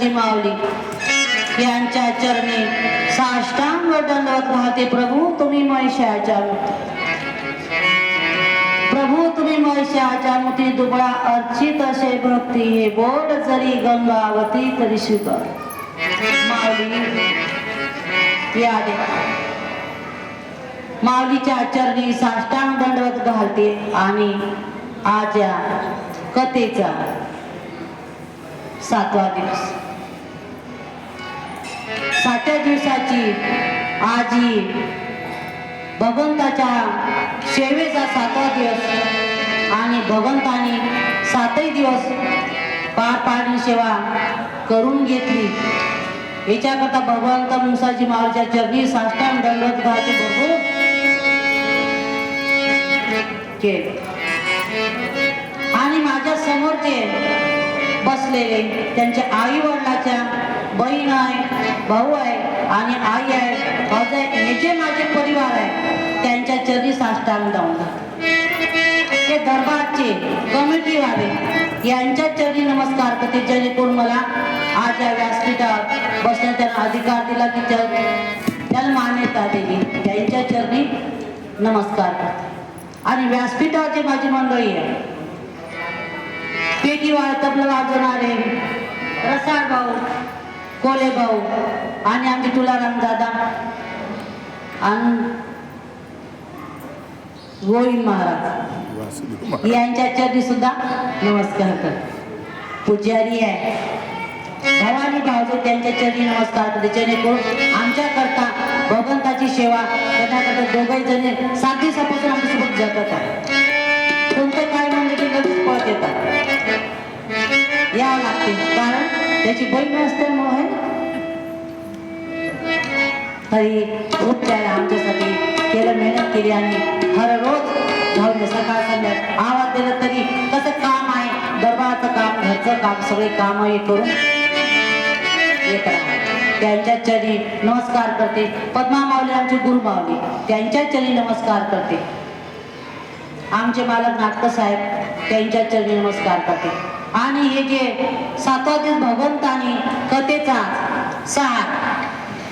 मुसाजी माऊली यांच्या चरणी साष्टांग दंडवत घालते. प्रभू तुम्ही महिषाच्या प्रभू तुम्ही महिषाच्या मुठी दुबळा अर्चित असे भक्ती हे बोट जरी गंगावती तरी शिकर. माऊली या दे माऊलीच्या चरणी साष्टांग दंडवत घालते आणि आज या कथेचा 7वा दिवस. 7व्या दिवसाची आजी भगवंताच्या सेवेचा 7वा दिवस आणि भगवंताने 7ही दिवस पार पाडणी सेवा करून घेतली. याच्याकरता भगवंत मुसाजी माऊलीच्या चरणी साष्टांग दंडवत घालते. बघू आणि माझ्या समोरचे बसलेले त्यांच्या आई वडिलाच्या बहीण आहे, भाऊ आहे आणि आई आहे, हे जे माझे परिवार आहे त्यांच्या चरणी साष्टांग दंडवत. हे दरबारचे कमिटीवाले यांच्या चरणी नमस्कार करते. जेणेकरून मला आज या व्यासपीठावर बसण्याचा अधिकार दिला की त्याला मान्यता दिली. त्यांच्या चरणी नमस्कार करते. आणि व्यासपीठावरची माझी मंडळी आहे, पेटी तबला वाजवणारे रसाळ भाऊ, कोले भाऊ आणि आमचे तुलाराम दादा आणि गोविंद महाराज यांच्या चरणी सुद्धा नमस्कार कर. पुजारी आहे भवानी भाऊजी त्यांच्या चरणी नमस्कार करते. जेणेकरून आमच्या करता भगवंताची सेवा करण्याकरता दोघे जण 7 दिवसापासून आमच्यासोबत जगत आहे. कोणतं काय म्हणलं की लगेच पळत येतात, यावं लागते कारण त्याची बहीण असल्यामुळे तरी खूप त्याला आमच्यासाठी केलं, मेहनत केली आणि हर रोज धावले सकाळ संध्याकाळ आवाज दिला तरी कसं काम आहे, दरबाराचं काम, घरचं काम, सगळे काम हे करून येत आहे. त्यांच्या चरणी नमस्कार करते. पद्मा माऊली आमचे गुरु माऊली त्यांच्या चरणी नमस्कार करते. आमचे मालक नाटक साहेब त्यांच्या चरणी नमस्कार करते. आणि हे जे 7वा दिवस भगवंतानी कथेचा सार